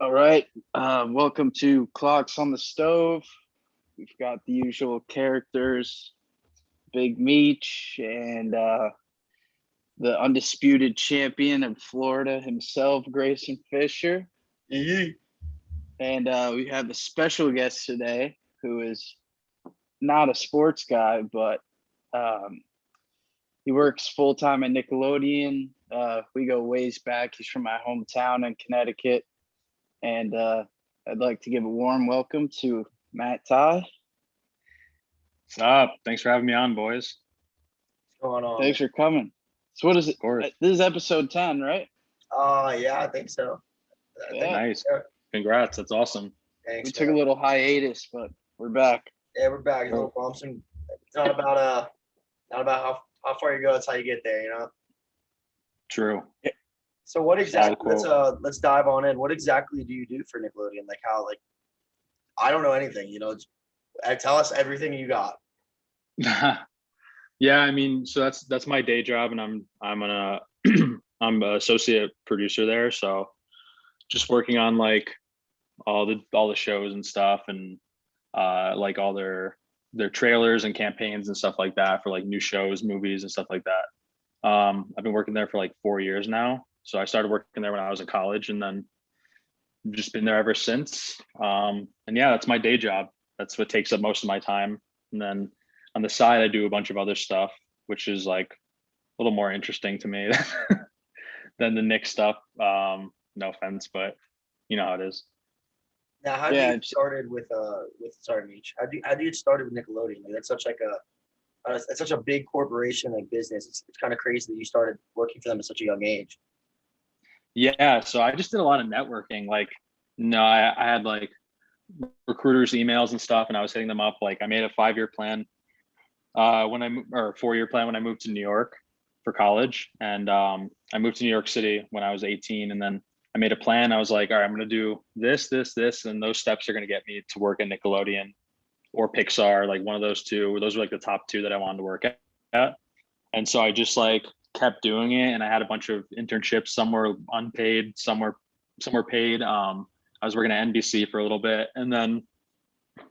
All right. Welcome to Clocks on the Stove. We've got the usual characters, Big Meech, and the undisputed champion of Florida himself, Grayson Fisher. And we have a special guest today who is not a sports guy, but he works full-time at Nickelodeon. We go ways back. He's from my hometown in Connecticut. And I'd like to give a warm welcome to Matt Tighe. What's up? Thanks for having me on, boys. What's going on? Thanks for coming. So what is it? Of course. This is episode 10, right? Yeah, I think so. Yeah. Nice. Congrats. That's awesome. Thanks. We took a little hiatus, but we're back. Yeah, we're back. A little bumps, and it's not about how far you go. It's how you get there. You know. True. So what exactly? Solid Let's dive on in. What exactly do you do for Nickelodeon? Like how? Like I don't know anything. You know, tell us everything you got. Yeah, I mean, so that's my day job, and I'm an I'm an associate producer there. So just working on like all the shows and stuff, and like all their trailers and campaigns and stuff like that for like new shows, movies, and stuff like that. I've been working there for like 4 years now. So I started working there when I was in college, and then just been there ever since. And yeah, that's my day job. That's what takes up most of my time. And then on the side, I do a bunch of other stuff, which is like a little more interesting to me than the Nick stuff. No offense, but you know how it is. Now, how do you get started with sorry, Meech? How do you get started with Nickelodeon? Like that's such like it's such a big corporation like business. It's kind of crazy that you started working for them at such a young age. Yeah, so I just did a lot of networking. Like, no, I had like recruiters' emails and stuff, and I was hitting them up. Like, I made a 5-year plan or 4-year plan when I moved to New York for college, and I moved to New York City when I was 18, and then I made a plan. I was like, all right, I'm gonna do this, and those steps are gonna get me to work at Nickelodeon or Pixar, like one of those two. Those were like the top two that I wanted to work at, and so I just like kept doing it, and I had a bunch of internships. Some were unpaid, some were paid. I was working at NBC for a little bit, and then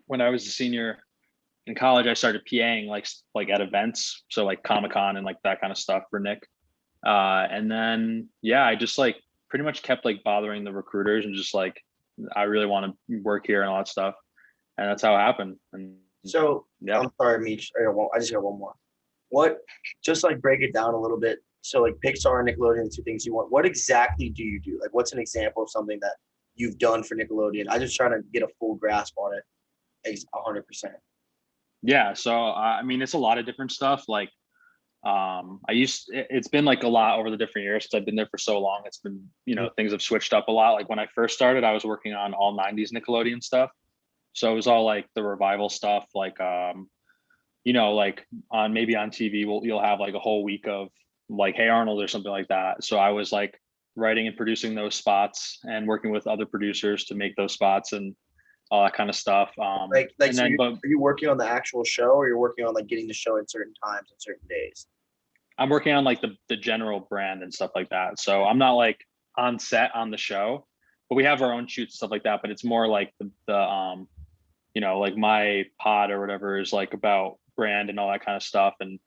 when I was a senior in college, I started PAing like at events, so like Comic-Con and like that kind of stuff for Nick. And then yeah, I just like pretty much kept like bothering the recruiters and just like I really want to work here and all that stuff, and that's how it happened. And so yeah, I'm sorry, Meech. I just got one more. What? Just like break it down a little bit. So like Pixar and Nickelodeon, the two things you want. What exactly do you do? Like, what's an example of something that you've done for Nickelodeon? I just trying to get a full grasp on it. 100%. Yeah, so I mean, it's a lot of different stuff. Like, it's been like a lot over the different years since I've been there for so long. It's been, things have switched up a lot. Like when I first started, I was working on all 90s Nickelodeon stuff. So it was all like the revival stuff, like, like maybe on TV, you'll have like a whole week of like, Hey Arnold or something like that. So I was like writing and producing those spots and working with other producers to make those spots and all that kind of stuff. Are you working on the actual show, or you're working on like getting the show at certain times and certain days? I'm working on like the general brand and stuff like that. So I'm not like on set on the show, but we have our own shoots and stuff like that. But it's more like the like my pod or whatever is like about brand and all that kind of stuff, and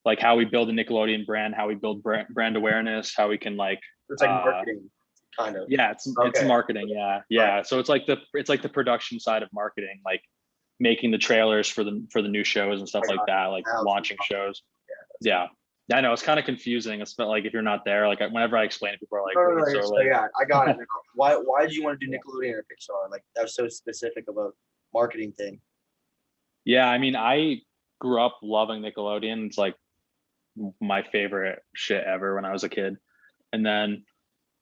like how we build a Nickelodeon brand, how we build brand awareness, how we can like it's like marketing kind of. Yeah, it's marketing. Yeah. Right. So it's like the production side of marketing, like making the trailers for the new shows and stuff like that, like launching shows. Yeah. I know it's kind of confusing. It's like if you're not there, like whenever I explain it, people are like, yeah, I got it. Why did you want to do Nickelodeon or Pixar? Like that was so specific of a marketing thing. Yeah, I mean, I grew up loving Nickelodeon. It's like my favorite shit ever when I was a kid. And then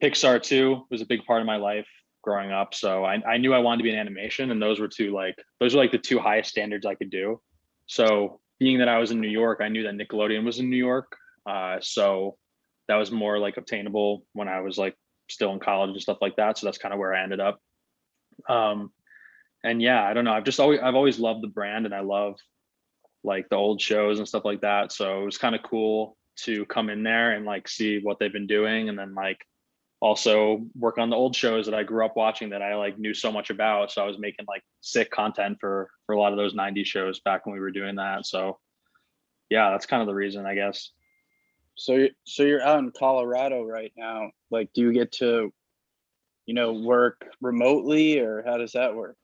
Pixar too was a big part of my life growing up. So I knew I wanted to be in animation, and those were like the two highest standards I could do. So being that I was in New York, I knew that Nickelodeon was in New York. So that was more like obtainable when I was like still in college and stuff like that. So that's kind of where I ended up. And yeah, I don't know. I've always loved the brand, and I love like the old shows and stuff like that. So it was kind of cool to come in there and like see what they've been doing, and then like also work on the old shows that I grew up watching that I like knew so much about. So I was making like sick content for a lot of those 90s shows back when we were doing that. So yeah, that's kind of the reason, I guess. So you're out in Colorado right now. Like, do you get to, work remotely, or how does that work?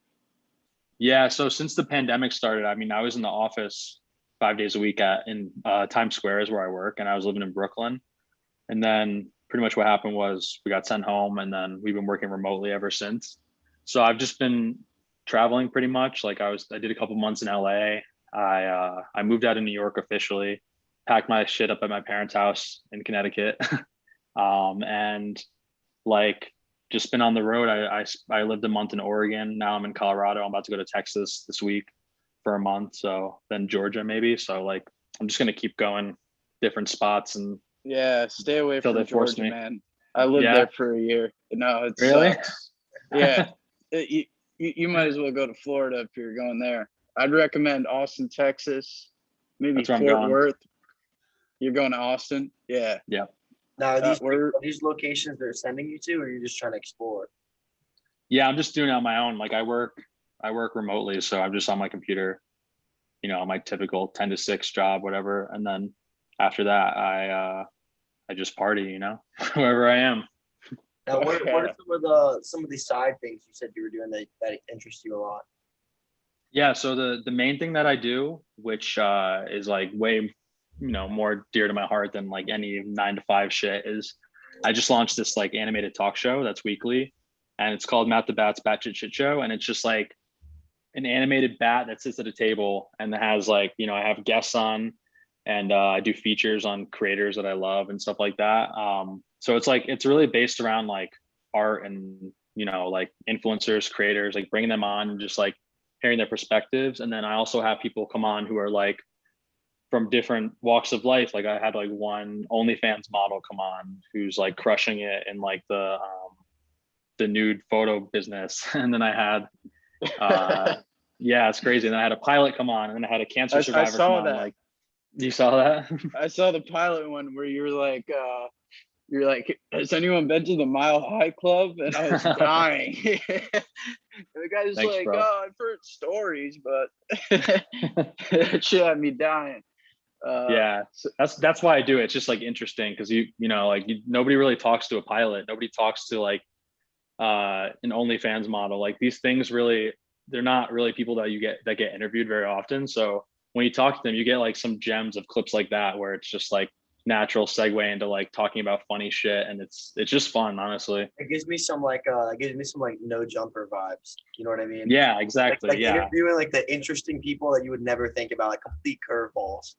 Yeah, so since the pandemic started, I mean, I was in the office 5 days a week in Times Square is where I work, and I was living in Brooklyn. And then pretty much what happened was we got sent home, and then we've been working remotely ever since. So I've just been traveling pretty much. Like I did a couple months in LA. I moved out of New York officially, packed my shit up at my parents' house in Connecticut, and like just been on the road. I lived a month in Oregon. Now I'm in Colorado. I'm about to go to Texas this week for a month. So then Georgia maybe. So like I'm just gonna keep going different spots and Yeah, stay away till from they force Georgia, me. man. I lived Yeah. there for a year. No, it Really? sucks. Yeah, you might as well go to Florida if you're going there. I'd recommend Austin, Texas, maybe That's where I'm Fort going. Worth. You're going to Austin? Yeah. Yeah. Now, We're are these locations they're sending you to, or are you just trying to explore? Yeah, I'm just doing it on my own. Like I work remotely, so I'm just on my computer, my typical 10 to 6 job, whatever. And then after that, I just party, wherever I am. Now, what are some of the side things you said you were doing that interest you a lot? Yeah, so the main thing that I do, which is like way, more dear to my heart than like any 9 to 5 shit, is I just launched this like animated talk show that's weekly, and it's called Matt the Bat's Batshit Shit Show, and it's just like an animated bat that sits at a table and that has like, I have guests on, and I do features on creators that I love and stuff like that. So it's really based around like art and like influencers, creators, like bringing them on and just like hearing their perspectives. And then I also have people come on who are like from different walks of life. Like I had like one OnlyFans model come on who's like crushing it in like the nude photo business. And then I had yeah, it's crazy. And then I had a pilot come on, and then I had a cancer survivor come on. that. Like, you saw that? I saw the pilot one where you're like, has anyone been to the Mile High Club? And I was dying. And the guy's Thanks, like, bro. oh, I've heard stories, but it shit had me dying. Yeah, that's why I do it. It's just like interesting because nobody really talks to a pilot. Nobody talks to like an OnlyFans model. Like these things really, they're not really people that get interviewed very often. So when you talk to them, you get like some gems of clips like that where it's just like natural segue into like talking about funny shit, and it's just fun, honestly. It gives me some no jumper vibes. You know what I mean? Yeah, exactly. Like yeah, interviewing like the interesting people that you would never think about, like complete curveballs.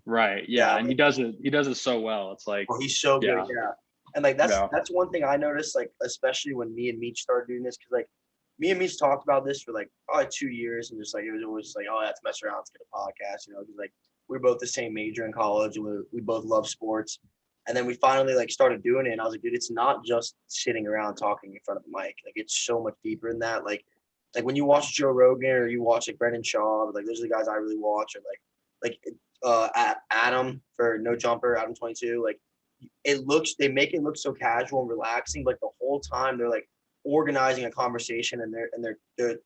right. Yeah, and he does it so well. It's like, he's so good. Yeah. And like that's one thing I noticed, like especially when me and Meech started doing this, because like me and Meech talked about this for like probably 2 years, and just like it was always like, oh, let's mess around, let's get a podcast, because like we're both the same major in college, and we both love sports. And then we finally like started doing it, and I was like, dude, it's not just sitting around talking in front of the mic. Like it's so much deeper than that. Like when you watch Joe Rogan or you watch like Brendan Shaw, like those are the guys I really watch, or Adam for No Jumper, Adam 22, like they make it look so casual and relaxing, but the whole time they're like organizing a conversation, and they're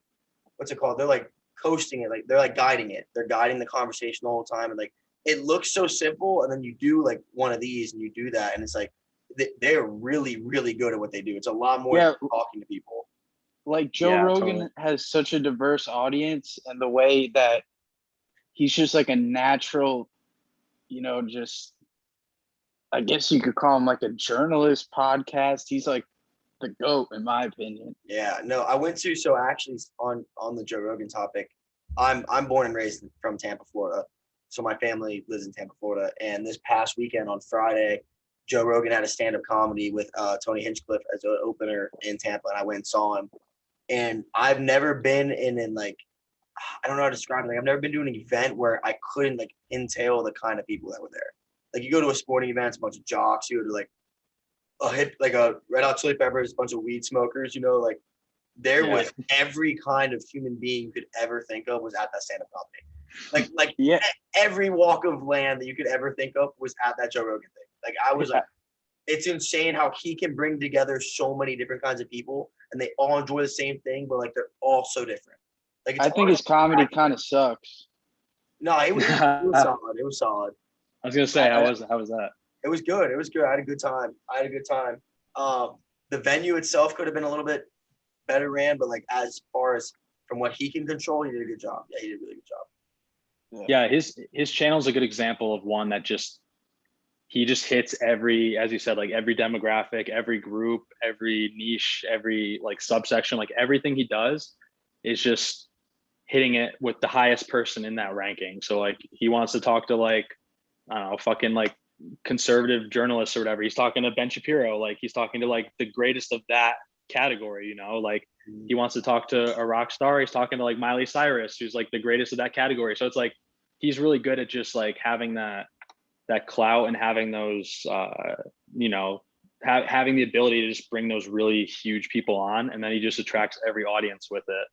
what's it called? They're like coasting it, like they're like guiding it. They're guiding the conversation the whole time, and like it looks so simple, and then you do like one of these and you do that, and it's like they're really, really good at what they do. It's a lot more than talking to people. Like Joe Rogan has such a diverse audience, and the way that he's just like a natural, just, I guess you could call him like a journalist podcast. He's like the GOAT in my opinion. Yeah, no, I went to, so actually on the Joe Rogan topic, I'm born and raised from Tampa, Florida. So my family lives in Tampa, Florida. And this past weekend on Friday, Joe Rogan had a stand-up comedy with Tony Hinchcliffe as an opener in Tampa, and I went and saw him. And I've never been in like, I don't know how to describe it. Like I've never been to an event where I couldn't like entail the kind of people that were there. Like you go to a sporting event, it's a bunch of jocks. You go to like a Red Hot Chili Peppers, a bunch of weed smokers. Like there was every kind of human being you could ever think of was at that stand-up comedy. Like every walk of land that you could ever think of was at that Joe Rogan thing. Like I was like, it's insane how he can bring together so many different kinds of people and they all enjoy the same thing, but like they're all so different. Like it's I think his comedy kind of sucks. No, it was solid. It was solid. I was gonna say, how was that? It was good. It was good. I had a good time. The venue itself could have been a little bit better ran, but like as far as from what he can control, he did a good job. Yeah, he did a really good job. Yeah, his channel is a good example of one that he just hits every, as you said, like every demographic, every group, every niche, every like subsection, like everything he does is just hitting it with the highest person in that ranking. So like he wants to talk to like, I don't know, fucking like conservative journalists or whatever. He's talking to Ben Shapiro, like he's talking to like the greatest of that category, you know, like he wants to talk to a rock star. He's talking to like Miley Cyrus, who's like the greatest of that category. So it's like, he's really good at just like having that clout and having those, you know, having the ability to just bring those really huge people on, and then he just attracts every audience with it.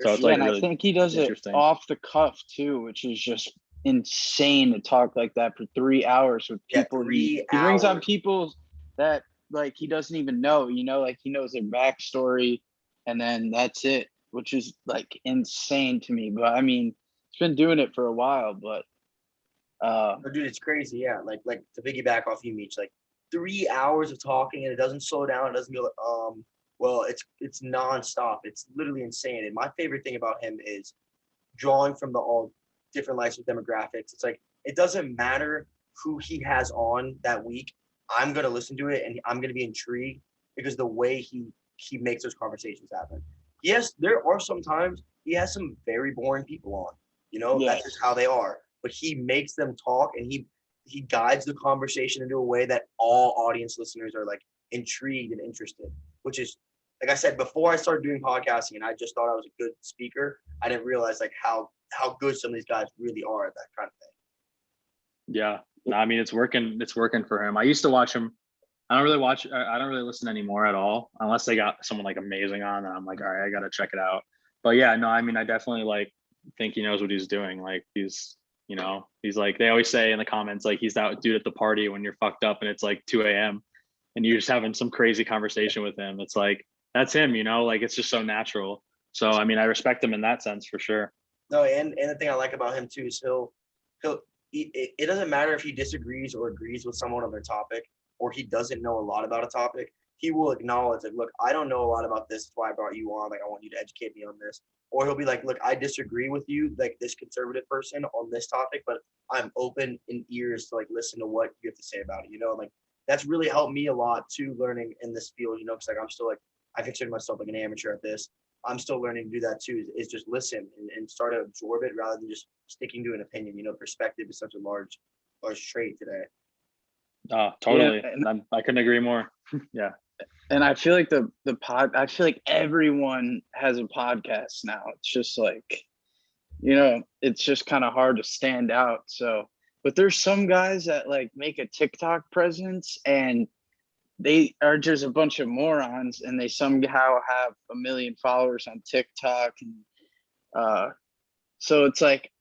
So it's like, and really, I think he does it off the cuff too, which is just insane to talk like that for 3 hours with people. He brings on people that like he doesn't even know, you know, like he knows their backstory, and then that's it, which is like insane to me. But I mean, he's been doing it for a while, but dude, it's crazy. Yeah, like to piggyback off you, Meech, like 3 hours of talking and it doesn't slow down. It doesn't go like, well, it's nonstop. It's literally insane. And my favorite thing about him is drawing from the all different lives of demographics. It's like it doesn't matter who he has on that week. I'm gonna listen to it and I'm gonna be intrigued because the way he makes those conversations happen. Yes, there are sometimes he has some very boring people on. You know, that's just how they are. But he makes them talk and he guides the conversation into a way that all audience listeners are like intrigued and interested, which is, like I said, before I started doing podcasting and I just thought I was a good speaker, I didn't realize like how good some of these guys really are at that kind of thing. Yeah, no, I mean, it's working for him. I used to watch him. I don't really listen anymore at all, unless they got someone like amazing on, and I'm like, all right, I gotta check it out. But yeah, no, I mean, I definitely like think he knows what he's doing. Like he's like, they always say in the comments, like he's that dude at the party when you're fucked up and it's like 2 a.m. and you're just having some crazy conversation with him. It's like, that's him, you know, like it's just so natural. So, I mean, I respect him in that sense for sure. No, and the thing I like about him too is it doesn't matter if he disagrees or agrees with someone on their topic, or he doesn't know a lot about a topic. He will acknowledge like, look, I don't know a lot about this. That's why I brought you on. Like, I want you to educate me on this. Or he'll be like, look, I disagree with you, like this conservative person on this topic, but I'm open in ears to like listen to what you have to say about it. You know, like that's really helped me a lot too, learning in this field, you know, because like I'm still like, I consider myself like an amateur at this. I'm still learning to do that too, is just listen and start to absorb it rather than just sticking to an opinion. You know, perspective is such a large trait today. Totally. Yeah, I couldn't agree more. Yeah. And I feel like I feel like everyone has a podcast now. It's just like, you know, it's just kind of hard to stand out. So, but there's some guys that like make a TikTok presence and they are just a bunch of morons and they somehow have 1 million followers on TikTok. And so it's like,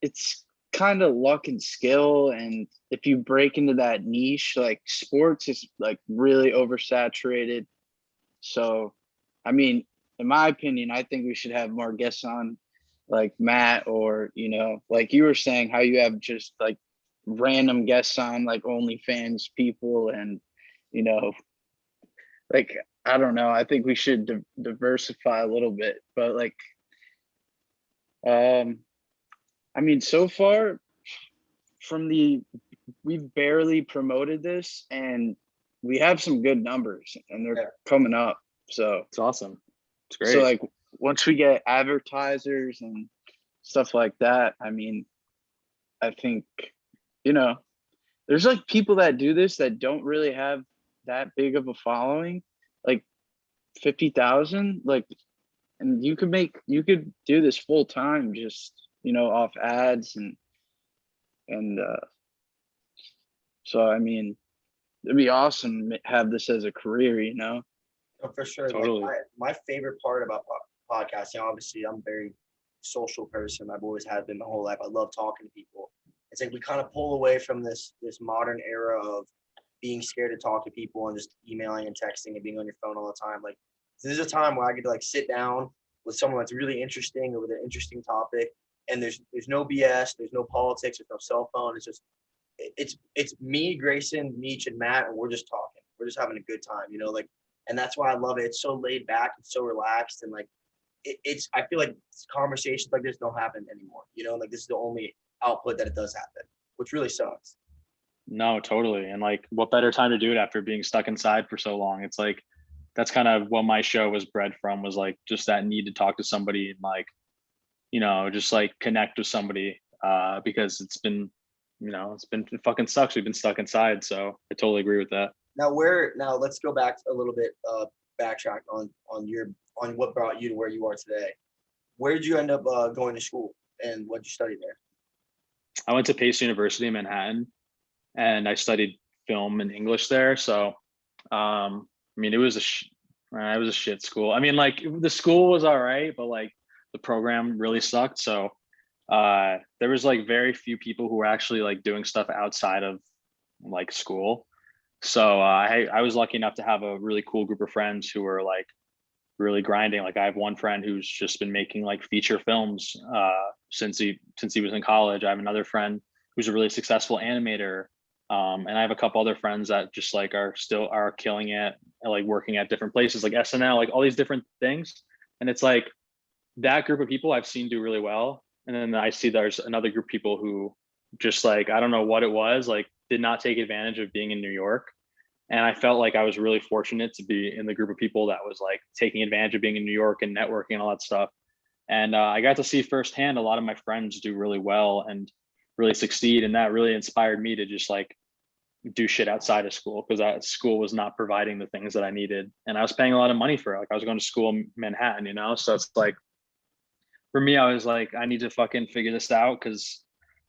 it's kind of luck and skill. And if you break into that niche, like sports is like really oversaturated. So, I mean, in my opinion, I think we should have more guests on like Matt, or, you know, like you were saying, how you have just like random guests on like OnlyFans people, and, you know, like, I don't know. I think we should diversify a little bit, but like, I mean, so far we've barely promoted this and we have some good numbers and they're coming up. So it's awesome. It's great. So like once we get advertisers and stuff like that, I mean, I think, you know, there's like people that do this that don't really have that big of a following, like 50,000, like, and you could do this full time, just, you know, off ads and so, I mean, it'd be awesome to have this as a career, you know? Oh, for sure. Totally. Like my favorite part about podcasting, obviously, I'm a very social person. I've always had been my whole life. I love talking to people. It's like we kind of pull away from this modern era of being scared to talk to people and just emailing and texting and being on your phone all the time. Like this is a time where I get to like sit down with someone that's really interesting or with an interesting topic, and there's no BS, there's no politics, there's no cell phone. It's just it's me, Grayson, Meech, and Matt, and we're just talking. We're just having a good time, you know, like, and that's why I love it. It's so laid back, it's so relaxed, and like it's I feel like conversations like this don't happen anymore, you know, like this is the only output that it does happen, which really sucks. No, totally. And like, what better time to do it after being stuck inside for so long? It's like, that's kind of what my show was bred from, was like just that need to talk to somebody and like, just like connect with somebody, because it fucking sucks. We've been stuck inside. So I totally agree with that. Now let's go back a little bit, backtrack on what brought you to where you are today. Where did you end up going to school, and what did you study there? I went to Pace University in Manhattan, and I studied film and English there. So, it was a shit school. I mean, like the school was all right, but like the program really sucked. So, there was like very few people who were actually like doing stuff outside of like school. So I was lucky enough to have a really cool group of friends who were like really grinding. Like I have one friend who's just been making like feature films since he was in college. I have another friend who's a really successful animator. And I have a couple other friends that just like are killing it, and like working at different places like SNL, like all these different things. And it's like that group of people I've seen do really well. And then I see there's another group of people who just like, I don't know what it was, like did not take advantage of being in New York. And I felt like I was really fortunate to be in the group of people that was like taking advantage of being in New York and networking and all that stuff. And I got to see firsthand a lot of my friends do really well and really succeed. And that really inspired me to just like do shit outside of school, because that school was not providing the things that I needed. And I was paying a lot of money for it. Like I was going to school in Manhattan, So it's like, for me, I was like, I need to fucking figure this out, because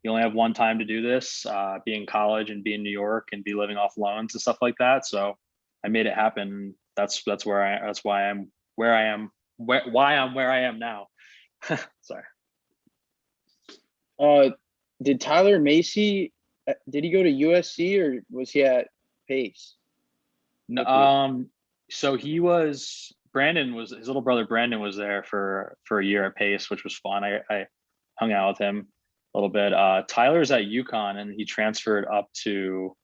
you only have one time to do this, be in college and be in New York and be living off loans and stuff like that. So I made it happen. That's why I'm where I am, why I'm where I am now. Sorry. Did Tyler Macy, did he go to USC or was he at Pace? No, so his little brother Brandon was there for a year at Pace, which was fun. I hung out with him a little bit. Tyler's at UConn, and he transferred to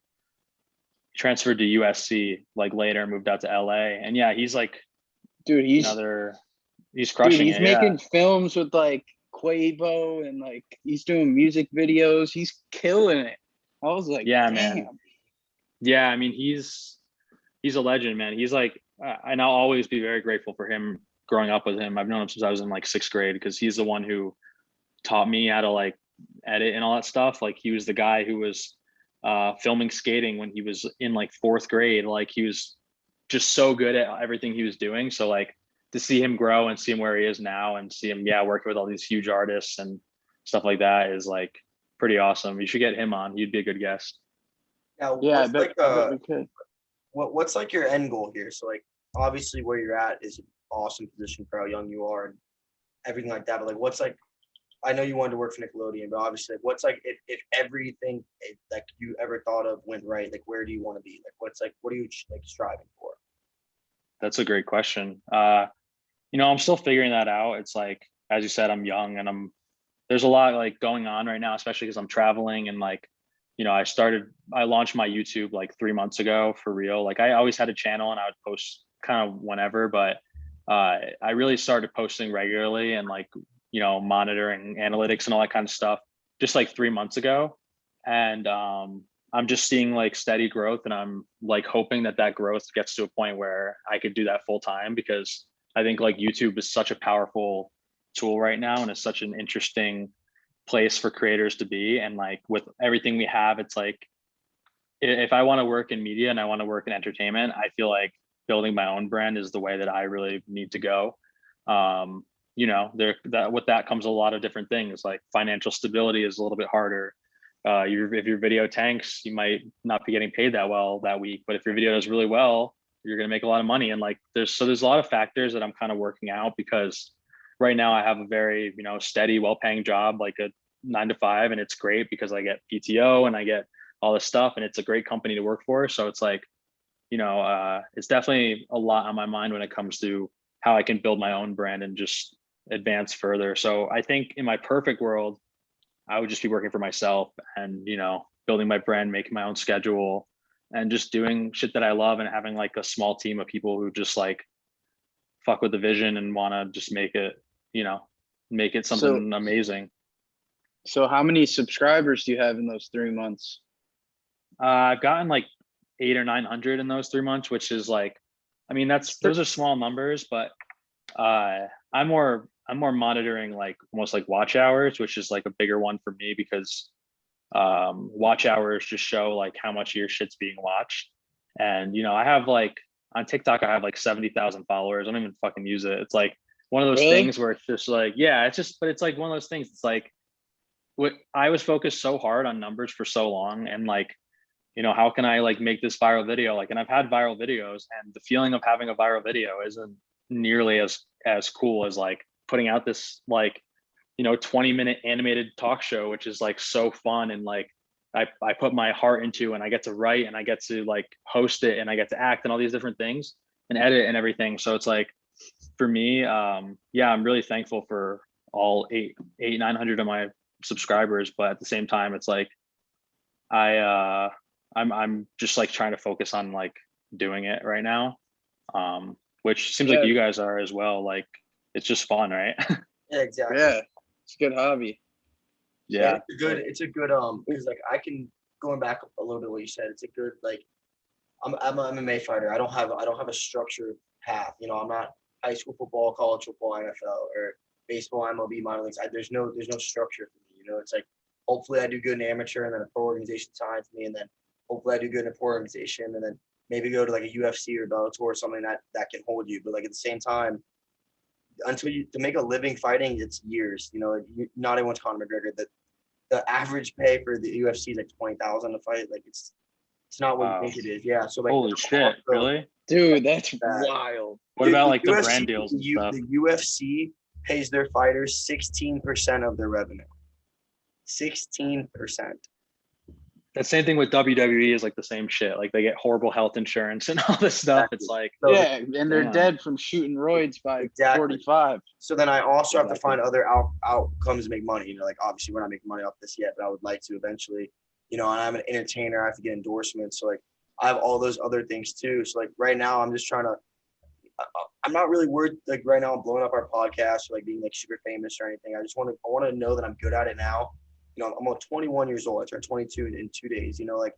USC like later, moved out to LA. And yeah, he's like, dude, he's crushing he's it. making films with like Quavo, and like he's doing music videos. He's killing it. I was like, yeah, damn. man. Yeah, I mean, he's a legend, man. He's like, and I'll always be very grateful for him growing up with him. I've known him since I was in like 6th grade, because he's the one who taught me how to like edit and all that stuff. Like he was the guy who was filming skating when he was in like 4th grade. Like he was just so good at everything he was doing. So like to see him grow and see him where he is now, and see him working with all these huge artists and stuff like that is like pretty awesome. You should get him on. He'd be a good guest. Now, Yeah, what's I bet we could. what's like your end goal here? So like obviously where you're at is an awesome position for how young you are and everything like that. But like what's like, I know you wanted to work for Nickelodeon, but obviously like, what's like if everything like you ever thought of went right, like where do you want to be? Like what are you like striving for? That's a great question. I'm still figuring that out. It's like, as you said, I'm young, and there's a lot like going on right now, especially because I'm traveling, and like, I launched my YouTube like 3 months ago for real. Like I always had a channel and I would post kind of whenever, but I really started posting regularly and like, monitoring analytics and all that kind of stuff just like 3 months ago. And I'm just seeing like steady growth, and I'm like hoping that growth gets to a point where I could do that full time, because I think like YouTube is such a powerful tool right now, and it's such an interesting place for creators to be. And like with everything we have, it's like, if I want to work in media and I want to work in entertainment, I feel like building my own brand is the way that I really need to go. With that comes a lot of different things. Like financial stability is a little bit harder. If your video tanks, you might not be getting paid that well that week, but if your video does really well, you're going to make a lot of money. And like there's a lot of factors that I'm kind of working out, because right now I have a very steady, well-paying job, like a 9 to 5, and it's great because I get PTO and I get all this stuff, and it's a great company to work for. So it's like, it's definitely a lot on my mind when it comes to how I can build my own brand and just advance further. So I think in my perfect world, I would just be working for myself and, building my brand, making my own schedule, and just doing shit that I love, and having like a small team of people who just like fuck with the vision and want to just make it, make it something amazing. So how many subscribers do you have in those 3 months? I've gotten like 800 or 900 in those 3 months, which is like, I mean, those are small numbers, but I'm more monitoring like almost like watch hours, which is like a bigger one for me, because watch hours just show like how much of your shit's being watched. And I have like on TikTok, I have like 70,000 followers. I don't even fucking use it. It's like one of those things where it's just like, yeah, but it's like one of those things. It's like, I was focused so hard on numbers for so long, and like, how can I like make this viral video? Like, and I've had viral videos, and the feeling of having a viral video isn't nearly as cool as like putting out this like 20-minute animated talk show, which is like so fun, and like I put my heart into, and I get to write, and I get to like host it, and I get to act and all these different things and edit and everything. So it's like, for me, yeah, I'm really thankful for all 900 of my subscribers, but at the same time, it's like I'm just like trying to focus on like doing it right now, which seems like you guys are as well. Like, it's just fun, right? Yeah, exactly. Yeah, it's a good hobby. Yeah, it's a good because like I can, going back a little bit what you said, it's a good like I'm an MMA fighter. I don't have a structured path. I'm not high school football, college football, NFL, or baseball, MLB, minor leagues. There's no structure for me. It's like, hopefully I do good in amateur, and then a pro organization signs me, and then hopefully I do good in a pro organization, and then maybe go to like a UFC or Bellator or something that can hold you. But like at the same time, to make a living fighting, it's years. Not everyone's Conor McGregor. The average pay for the UFC is like 20,000 to fight. Like it's not what you think it is. Yeah. So like, holy shit, really? Dude, that's wild. What about like the brand deals and stuff? The UFC pays their fighters 16% of their revenue. 16%. The same thing with WWE is like the same shit. Like, they get horrible health insurance and all this stuff. It's like, yeah, and they're dead from shooting roids by 45. So then I also have to find other outcomes to make money. Like, obviously we're not making money off this yet, but I would like to eventually. And I'm an entertainer. I have to get endorsements. So like, I have all those other things too. So like, right now I'm just trying to. I'm not really worried. Like, right now I'm blowing up our podcast or like being like super famous or anything. I want to know that I'm good at it now. I'm 21 years old. I turned 22 in 2 days. Like,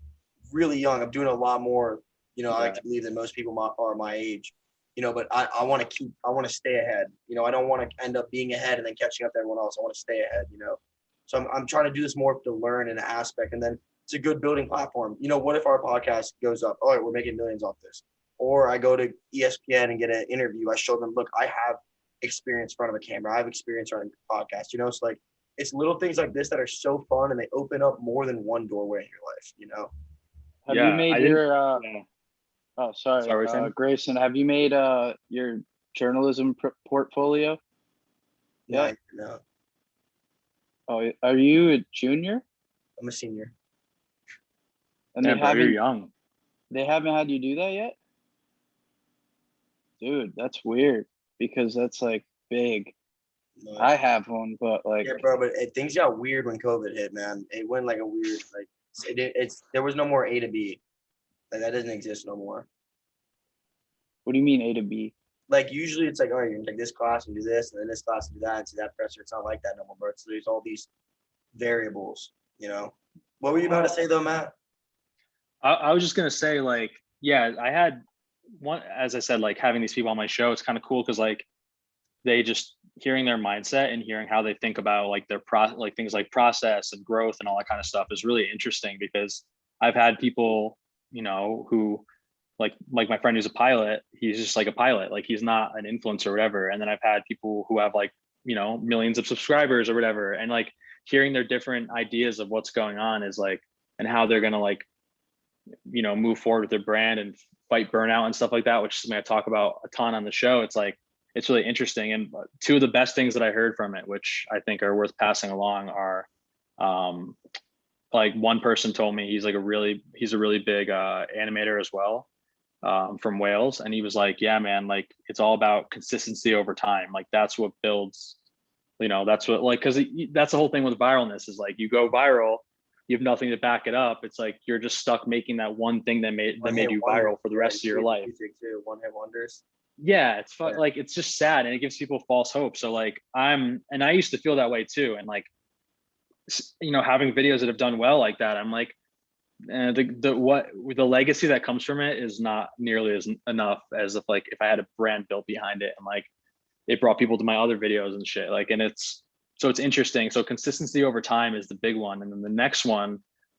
really young. I'm doing a lot more. I like to believe that most people are my age. But I want to stay ahead. I don't want to end up being ahead and then catching up to everyone else. I want to stay ahead. So I'm trying to do this more to learn an aspect, and then it's a good building platform. What if our podcast goes up? All right, we're making millions off this. Or I go to ESPN and get an interview. I show them, look, I have experience in front of a camera. I have experience running a podcast. So like, it's little things like this that are so fun, and they open up more than one doorway in your life. Have you made your oh, sorry, Grayson, have you made your journalism portfolio? Yeah. No. Oh, are you a junior? I'm a senior. And you're young. They haven't had you do that yet? Dude, that's weird, because that's like big. No. I have one, but like, yeah, bro. But things got weird when COVID hit, man. It went like a weird, like, there was no more A to B. Like, that doesn't exist no more. What do you mean A to B? Like, usually it's like, all right, you're gonna take this class and do this, and then this class and do that, and see that pressure. It's not like that no more, bro. So there's all these variables. What were you about to say though, Matt? I was just gonna say, like, yeah, I had one, as I said, like, having these people on my show, it's kind of cool, because like, they just, hearing their mindset and hearing how they think about like their like things like process and growth and all that kind of stuff is really interesting, because I've had people, who like my friend who's a pilot, he's just like a pilot, like he's not an influencer or whatever. And then I've had people who have like, millions of subscribers or whatever. And like, hearing their different ideas of what's going on is like, and how they're going to like, move forward with their brand and fight burnout and stuff like that, which is something I talk about a ton on the show. It's like, it's really interesting. And two of the best things that I heard from it, which I think are worth passing along, are like one person told me he's a really big animator as well, from Wales, and he was like, yeah, man, like it's all about consistency over time. Like that's what builds, that's what, like, because that's the whole thing with viralness is like you go viral, you have nothing to back it up. It's like you're just stuck making that one thing that made you viral for the rest of your life. One hit wonders. Yeah, it's fun. Like it's just sad, and it gives people false hope. So like and I used to feel that way too, and like having videos that have done well like that, I'm like, the legacy that comes from it is not nearly as enough as if I had a brand built behind it, and like it brought people to my other videos and shit. Like, and it's interesting. So consistency over time is the big one. And then the next one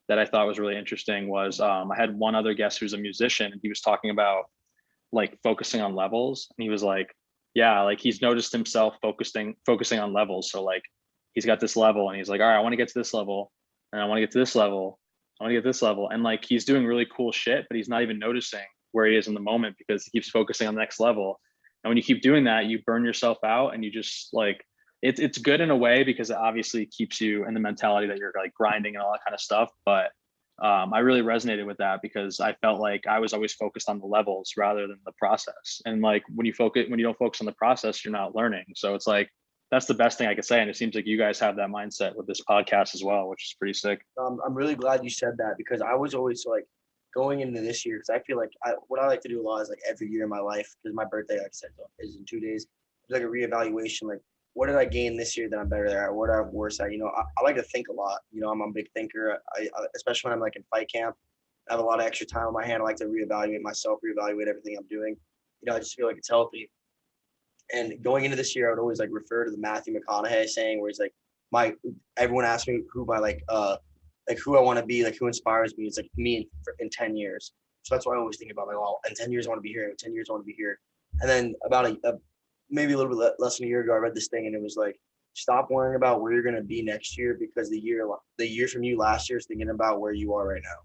that I thought was really interesting was I had one other guest who's a musician, and he was talking about like focusing on levels. And he was like, yeah, like he's noticed himself focusing on levels. So like he's got this level and he's like, all right, I want to get to this level, and I want to get to this level. I want to get this level. And like he's doing really cool shit, but he's not even noticing where he is in the moment because he keeps focusing on the next level. And when you keep doing that, you burn yourself out, and you just like it's good in a way because it obviously keeps you in the mentality that you're like grinding and all that kind of stuff. But I really resonated with that because I felt like I was always focused on the levels rather than the process. And like when you don't focus on the process, you're not learning. So it's like that's the best thing I could say. And it seems like you guys have that mindset with this podcast as well, which is pretty sick. I'm really glad you said that because I was always like going into this year, because I feel like what I like to do a lot is like every year in my life, because my birthday, like I said, is in 2 days. It's like a reevaluation, like what did I gain this year that I'm better at? What am I worse at? I like to think a lot. I'm a big thinker. I especially when I'm like in fight camp, I have a lot of extra time on my hand. I like to reevaluate myself, reevaluate everything I'm doing. I just feel like it's healthy. And going into this year, I would always like refer to the Matthew McConaughey saying where he's like, everyone asks me who my like who I want to be, like who inspires me. It's like me in 10 years. So that's what I always think about. Like, well, in 10 years I want to be here. In 10 years I want to be here. And then about maybe a little bit less than a year ago, I read this thing and it was like, stop worrying about where you're going to be next year because the year from you last year is thinking about where you are right now.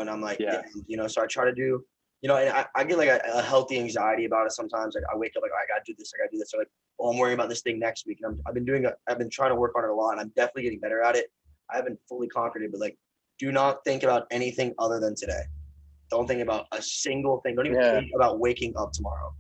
And I'm like, yeah. So I try to do, and I get like a healthy anxiety about it sometimes. Like I wake up like, I got to do this. I got to do this. So like, oh, I'm worrying about this thing next week. And I've been trying to work on it a lot, and I'm definitely getting better at it. I haven't fully conquered it, but like, do not think about anything other than today. Don't think about a single thing. Don't even think about waking up tomorrow.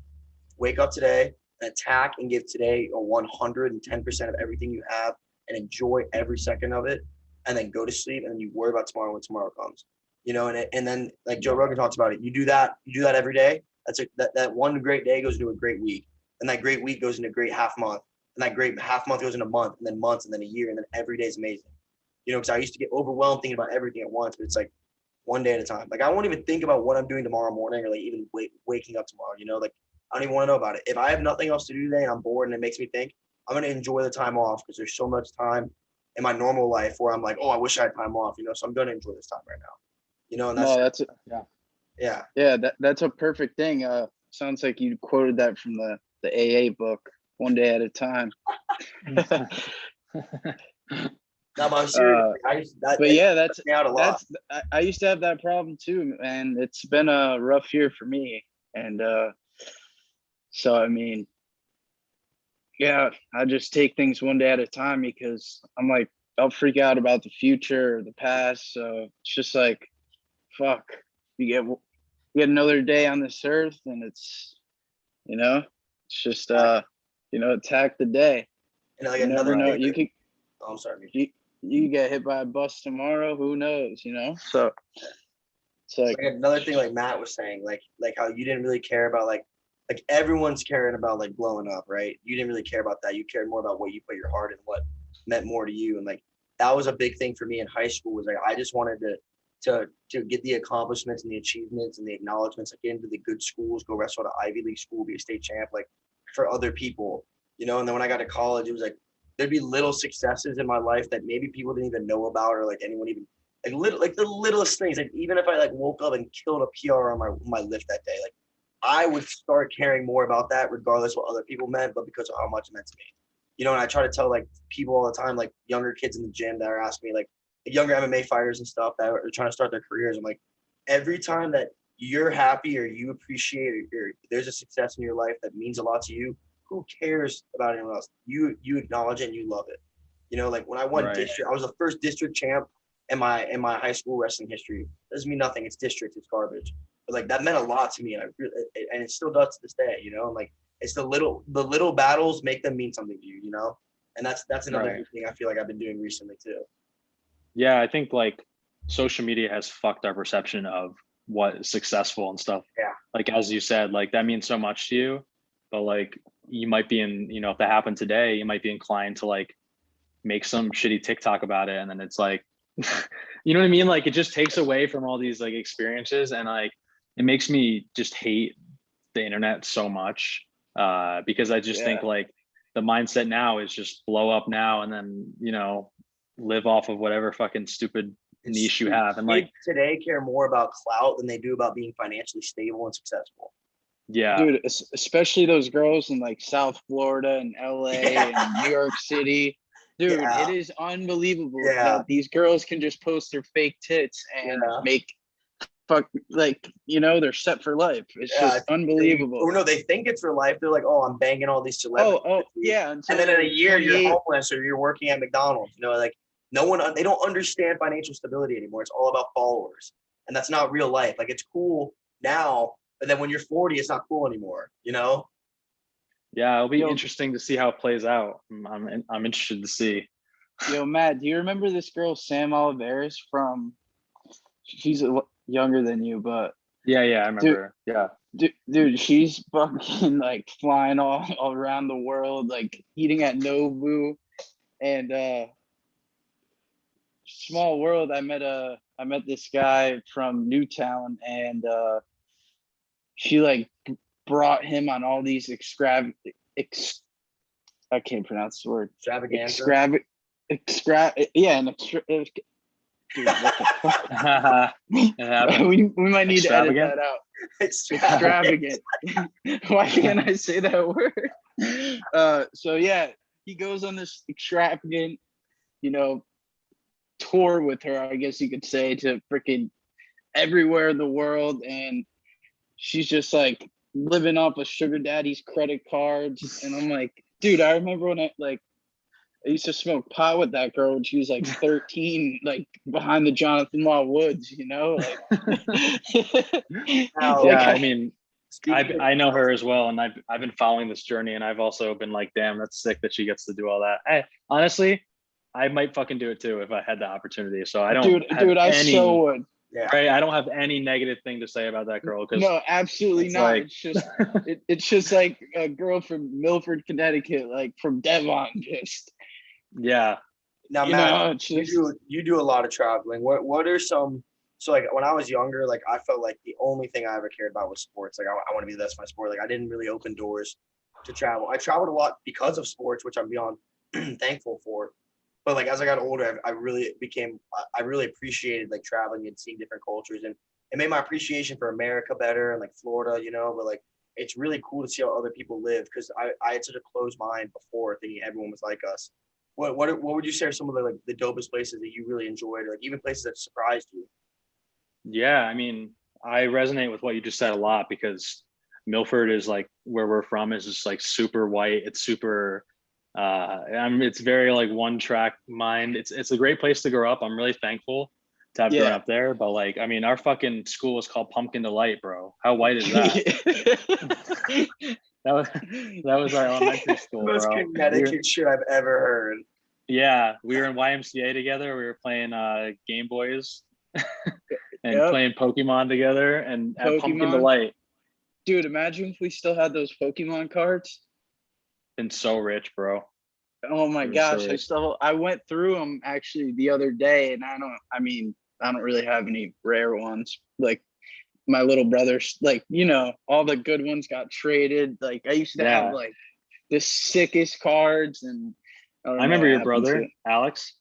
Wake up today and attack and give today a 110% of everything you have and enjoy every second of it. And then go to sleep, and then you worry about tomorrow when tomorrow comes. And then like Joe Rogan talks about it. You do that every day. That one great day goes into a great week, and that great week goes into a great half month, and that great half month goes into a month, and then months, and then a year, and then every day is amazing. Because I used to get overwhelmed thinking about everything at once, but it's like one day at a time. Like I won't even think about what I'm doing tomorrow morning or like even waking up tomorrow. Like I don't even want to know about it. If I have nothing else to do today and I'm bored and it makes me think, I'm going to enjoy the time off because there's so much time in my normal life where I'm like, oh, I wish I had time off, so I'm going to enjoy this time right now. And that's that's a perfect thing. Sounds like you quoted that from the AA book, One Day at a Time. No, I'm serious. I used to have that problem too, and it's been a rough year for me. And so I mean, I just take things one day at a time because I'm like, I'll freak out about the future or the past. So it's just like, fuck, you get another day on this earth, and it's just attack the day. And like you never know. You can. Oh, I'm sorry. You get hit by a bus tomorrow, who knows, So it's like another thing like Matt was saying, like how you didn't really care about like everyone's caring about like blowing up, right? You didn't really care about that. You cared more about what you put your heart in, what meant more to you. And like that was a big thing for me in high school, was like I just wanted to get the accomplishments and the achievements and the acknowledgments, like get into the good schools, go wrestle at an Ivy League school, be a state champ, like for other people, And then when I got to college, it was like there'd be little successes in my life that maybe people didn't even know about, or like anyone even like the littlest things. Like even if I like woke up and killed a PR on my lift that day, like I would start caring more about that, regardless what other people meant, but because of how much it meant to me. And I try to tell like people all the time, like younger kids in the gym that are asking me, like younger MMA fighters and stuff that are trying to start their careers. I'm like, every time that you're happy or you appreciate or there's a success in your life that means a lot to you, who cares about anyone else? You acknowledge it and you love it. Like when I won district, I was the first district champ in my high school wrestling history. Doesn't mean nothing. It's district. It's garbage. But like that meant a lot to me, and and it still does to this day. You know, and like it's the little battles make them mean something to you. You know, and that's another Right. good thing I feel like I've been doing recently too. Yeah, I think like social media has fucked our perception of what is successful and stuff. Yeah. Like as you said, like that means so much to you, but like you might be if that happened today, you might be inclined to like make some shitty TikTok about it, and then it's like, you know what I mean? Like it just takes away from all these like experiences, and like it makes me just hate the internet so much because I just think like the mindset now is just blow up now and then live off of whatever fucking stupid niche you have. And like today care more about clout than they do about being financially stable and successful. Yeah, dude, especially those girls in like South Florida and LA and New York City. Dude, it is unbelievable that these girls can just post their fake tits and make they're set for life. It's just unbelievable. Or no, they think it's for life. They're like, oh, I'm banging all these celebrities. Oh, yeah. And then in a year, you're homeless or you're working at McDonald's. You know, like they don't understand financial stability anymore. It's all about followers. And that's not real life. Like it's cool now, but then when you're 40, it's not cool anymore, you know? Yeah, it'll be interesting to see how it plays out. I'm interested to see. Yo, Matt, do you remember this girl, Sam Oliveris she's younger than you, but yeah, I remember. Dude, she's fucking like flying all around the world, like eating at Nobu, and small world. I met this guy from Newtown, and she like brought him on all these I can't pronounce the word. Extravaganza. Dude, what the fuck? we might need to edit that out. Extravagant. Why can't I say that word? So yeah, he goes on this extravagant, tour with her, I guess you could say, to freaking everywhere in the world, and she's just like living off of sugar daddy's credit cards. And I'm like, dude, I remember when I used to smoke pot with that girl when she was like 13, like behind the Jonathan Law Woods, Like, I mean, I know her as well, and I've been following this journey, and I've also been like, damn, that's sick that she gets to do all that. Honestly, I might fucking do it too if I had the opportunity. So I don't, dude, I so would. Yeah. Right, I don't have any negative thing to say about that girl. No, absolutely not. Like, it's just like a girl from Milford, Connecticut, like from Devon, just. Yeah. Now, Matt, you do a lot of traveling. What are some? So like when I was younger, like I felt like the only thing I ever cared about was sports. Like I want to be the best at my sport. Like I didn't really open doors to travel. I traveled a lot because of sports, which I'm beyond thankful for. But like as I got older, I really appreciated like traveling and seeing different cultures, and it made my appreciation for America better and like Florida, But like it's really cool to see how other people live because I had such a closed mind before thinking everyone was like us. What would you say are some of the dopest places that you really enjoyed, or like even places that surprised you? Yeah, I mean, I resonate with what you just said a lot because Milford is like where we're from is just like super white. It's super it's very like one track mind. It's a great place to grow up. I'm really thankful to have grown up there. But like, I mean, our fucking school was called Pumpkin Delight, bro. How white is that? that was our elementary school. Most bro. Connecticut shit I've ever heard. Yeah, we were in YMCA together. We were playing Game Boys and playing Pokemon together and at Pumpkin Delight. Dude, imagine if we still had those Pokemon cards. Been so rich, bro. Oh my gosh, I went through them actually the other day, and I don't really have any rare ones. Like my little brother's, like all the good ones got traded. Like I used to have like the sickest cards, and I remember your brother Alex.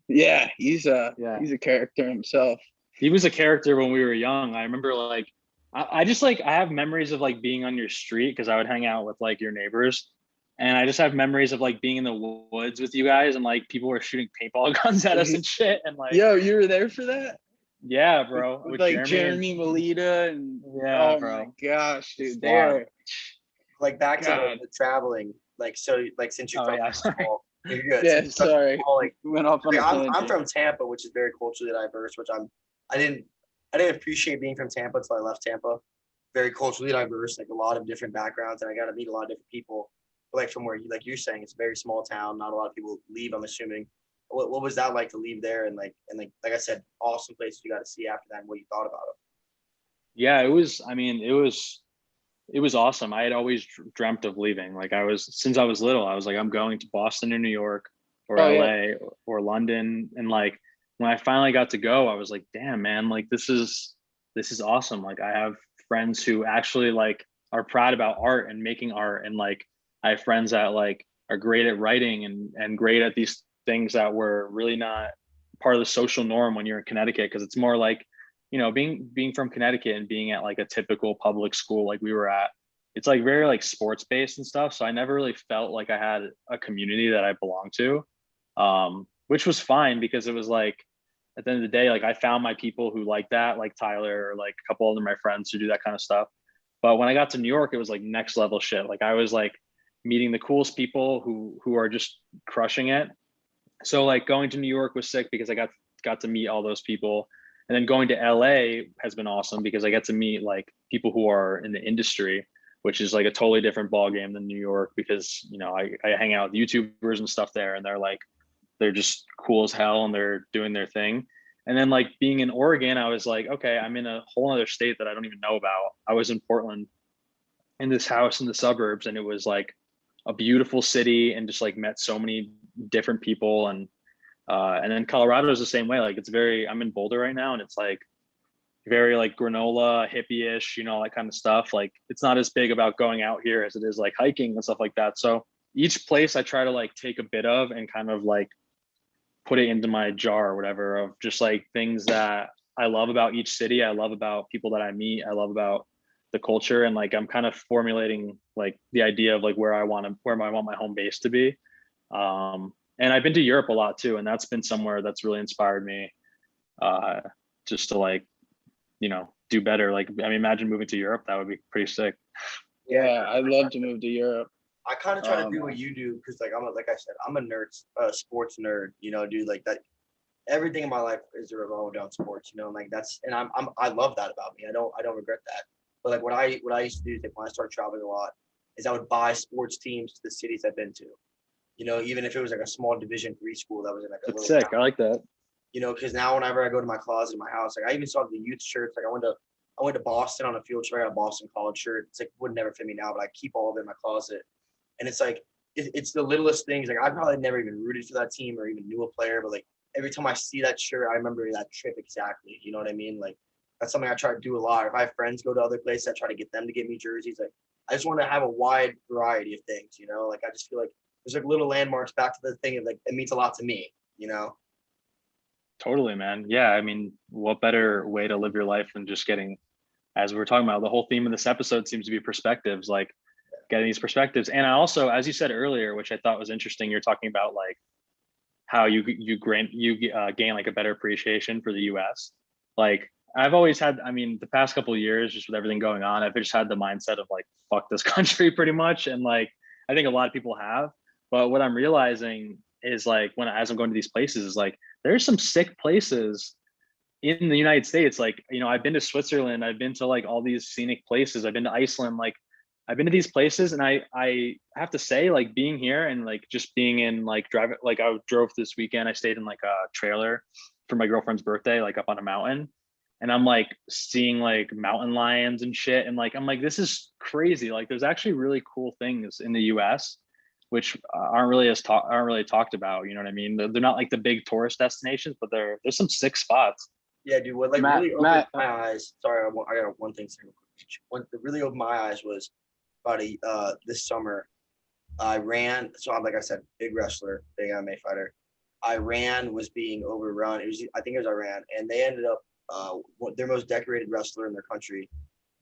Yeah, he's a character himself. He was a character when we were young. I remember like I just like I have memories of like being on your street because I would hang out with like your neighbors. And I just have memories of like being in the woods with you guys and like people were shooting paintball guns at us and shit. And like, yo, you were there for that? Yeah, bro. With like Jeremy Melita and bro. My gosh, dude. They're like back to the traveling. Like so, like since you're You're good. Yeah, So sorry. all, like, We went off on a I'm tangent. from Tampa, which is very culturally diverse, which I didn't appreciate being from Tampa until I left Tampa. Very culturally diverse, like a lot of different backgrounds, and I got to meet a lot of different people. But like from where you, like you're saying, it's a very small town. Not a lot of people leave. I'm assuming. What was that like to leave there and like I said, awesome places you got to see after that and what you thought about it? Yeah, it was. I mean, it was awesome. I had always dreamt of leaving. Like since I was little, I was like, I'm going to Boston or New York or Oh, yeah. LA or London. And like when I finally got to go, I was like, damn, man, like this is awesome. Like I have friends who actually like are proud about art and making art. And like I have friends that like are great at writing and great at these things that were really not part of the social norm when you're in Connecticut. Cause it's more like, being from Connecticut and being at like a typical public school like we were at, it's like very like sports based and stuff. So I never really felt like I had a community that I belonged to, which was fine because it was like at the end of the day, like I found my people who like that, like Tyler or like a couple other my friends who do that kind of stuff. But when I got to New York, it was like next level shit. Like I was like meeting the coolest people who are just crushing it. So like going to New York was sick because I got to meet all those people. And then going to LA has been awesome because I get to meet like people who are in the industry, which is like a totally different ball game than New York because, I hang out with YouTubers and stuff there and they're just cool as hell and they're doing their thing. And then like being in Oregon, I was like, okay, I'm in a whole other state that I don't even know about. I was in Portland in this house in the suburbs and it was like a beautiful city and just like met so many different people and then Colorado is the same way. Like I'm in Boulder right now and it's like very like granola, hippie-ish, all that kind of stuff. Like it's not as big about going out here as it is like hiking and stuff like that. So each place I try to like take a bit of and kind of like put it into my jar or whatever of just like things that I love about each city. I love about people that I meet. I love about the culture. And like I'm kind of formulating like the idea of like where I want my home base to be. And I've been to Europe a lot too, and that's been somewhere that's really inspired me just to like, do better. Like, I mean, imagine moving to Europe. That would be pretty sick. Yeah, I'd love to move to Europe. I kind of try to do what you do because like I said, I'm a nerd, sports nerd, dude, like that. Everything in my life is revolved around sports, like I love that about me. I don't regret that. But like what I used to do is like when I started traveling a lot is I would buy sports teams to the cities I've been to. Even if it was like a small Division III school that was in like a That's little sick. town. I like that. Because now whenever I go to my closet in my house, like I even saw the youth shirts. Like I went to Boston on a field trip. I got a Boston College shirt. It's like would never fit me now, but I keep all of it in my closet. And it's like it's the littlest things. Like I probably never even rooted for that team or even knew a player, but like every time I see that shirt, I remember that trip exactly. You know what I mean? Like that's something I try to do a lot. If I have friends go to other places, I try to get them to get me jerseys. Like I just want to have a wide variety of things. Like I just feel like there's like little landmarks back to the thing of like it means a lot to me. Totally, man. Yeah. I mean, what better way to live your life than just getting, as we were talking about, the whole theme of this episode seems to be perspectives, like getting these perspectives. And I also, as you said earlier, which I thought was interesting, you're talking about like how you gain like a better appreciation for the US. Like I've always had, I mean, the past couple of years, just with everything going on, I've just had the mindset of like, fuck this country pretty much. And like, I think a lot of people have, but what I'm realizing is like, as I'm going to these places is like, there's some sick places in the United States. Like, I've been to Switzerland, I've been to like all these scenic places, I've been to Iceland, like I've been to these places and I have to say like being here and like just being in like driving, like I drove this weekend, I stayed in like a trailer for my girlfriend's birthday, like up on a mountain. And I'm like seeing like mountain lions and shit. And like, I'm like, this is crazy. Like there's actually really cool things in the US, which aren't really talked about. You know what I mean? They're not like the big tourist destinations, but there's some sick spots. Yeah, dude. What like really opened my eyes. Sorry, I got one thing to say real quick. What really opened my eyes was about this summer. I ran. So I'm like I said, big wrestler, big MMA fighter. Iran was being overrun. I think it was Iran, and they ended up their most decorated wrestler in their country.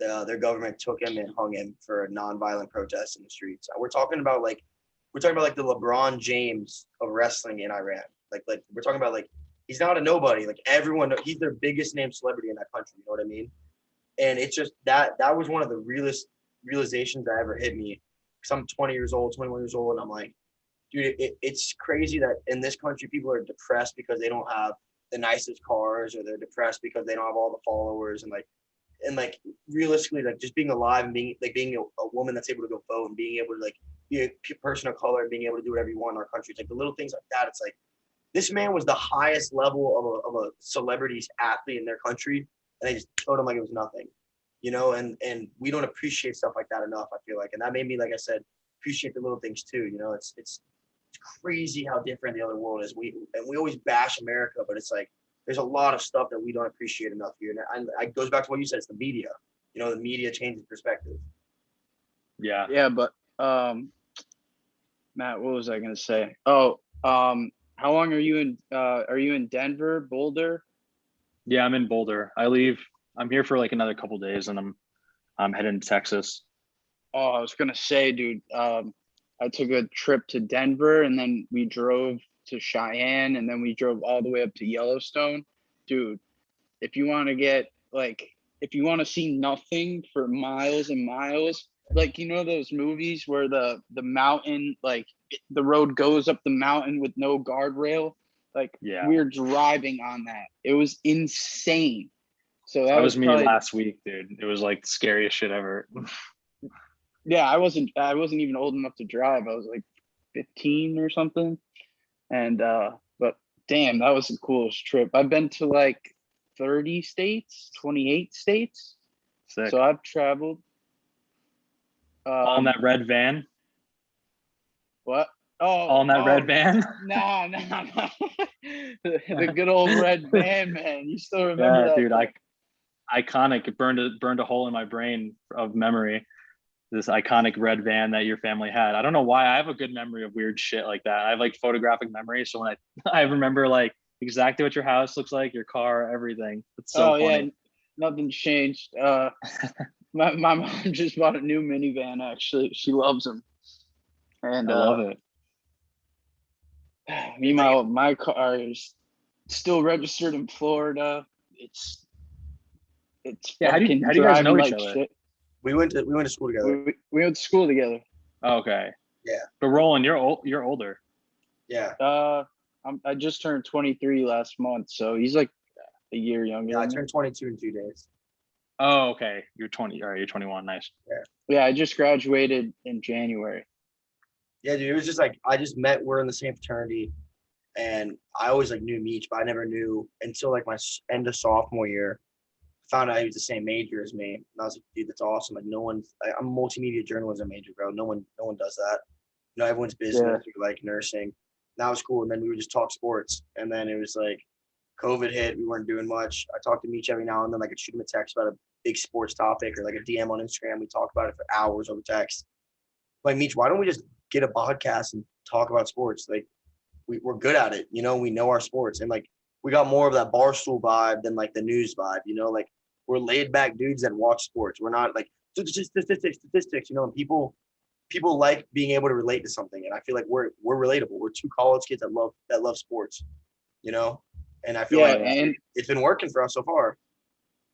Their government took him and hung him for a nonviolent protest in the streets. We're talking about like the LeBron James of wrestling in Iran. Like we're talking about like he's not a nobody. Like everyone, he's their biggest name celebrity in that country. You know what I mean? And it's just that was one of the realest realizations that ever hit me. Because I'm 20 years old, 21 years old, and I'm like, dude, it's crazy that in this country people are depressed because they don't have the nicest cars, or they're depressed because they don't have all the followers, and like realistically, like just being alive and being a woman that's able to go vote and being able to like be a person of color and being able to do whatever you want in our country. It's like the little things like that. It's like this man was the highest level of a celebrity's athlete in their country, and they just told him like it was nothing, you know. And we don't appreciate stuff like that enough, I feel like, and that made me, like I said, appreciate the little things too. You know, it's crazy how different the other world is. We always bash America, but it's like there's a lot of stuff that we don't appreciate enough here. And it goes back to what you said. It's the media. You know, the media changes perspective. Yeah. Yeah, but Matt, what was I gonna say? Oh, how long are you in? Are you in Denver, Boulder? Yeah, I'm in Boulder. I'm here for like another couple days, and I'm heading to Texas. Oh, I was gonna say, dude. I took a trip to Denver, and then we drove to Cheyenne, and then we drove all the way up to Yellowstone. Dude, if you want to get like, if you want to see nothing for miles and miles, like, you know those movies where the mountain, like the road goes up the mountain with no guardrail, like Yeah. we're driving on that. It was insane. So That was me probably, last week, dude. It was like the scariest shit ever. yeah, I wasn't even old enough to drive. I was like 15 or something. And but damn, that was the coolest trip. I've been to like 30 states, 28 states. Sick. So I've traveled. All in that red van. What? Oh, All in that red van. No. The good old red van, man. You still remember that? Dude. Iconic. It burned a hole in my brain of memory. This iconic red van that your family had. I don't know why. I have a good memory of weird shit like that. I have like photographic memory, so when I remember like exactly what your house looks like, your car, everything. It's so funny. Yeah, nothing's changed. My mom just bought a new minivan. Actually, she loves them, and I love it. Meanwhile, my car is still registered in Florida. It's yeah. How do you guys know each other? Shit. We went to school together. We went to school together. Okay. Yeah. But Roland, you're older. Yeah. I just turned 23 last month, so he's like a year younger. Yeah, I turned 22 in 2 days. Oh, okay. You're 20. All right, you're 21. Nice. Yeah, I just graduated in January. Yeah, dude. It was just like we're in the same fraternity, and I always like knew Meech, but I never knew until like my end of sophomore year. Found out he was the same major as me. And I was like, dude, that's awesome. Like I'm a multimedia journalism major, bro. No one does that. You know, everyone's business or like nursing. That was cool. And then we would just talk sports. And then it was like COVID hit. We weren't doing much. I talked to Meech every now and then. Like I'd shoot him a text about a big sports topic or like a DM on Instagram. We talk about it for hours over text. Like, Meech, why don't we just get a podcast and talk about sports? Like we're good at it. You know, we know our sports. And like we got more of that barstool vibe than like the news vibe, you know, like we're laid back dudes that watch sports. We're not like statistics, you know, and people like being able to relate to something. And I feel like we're relatable. We're two college kids that love sports, you know, and I feel like it's been working for us so far.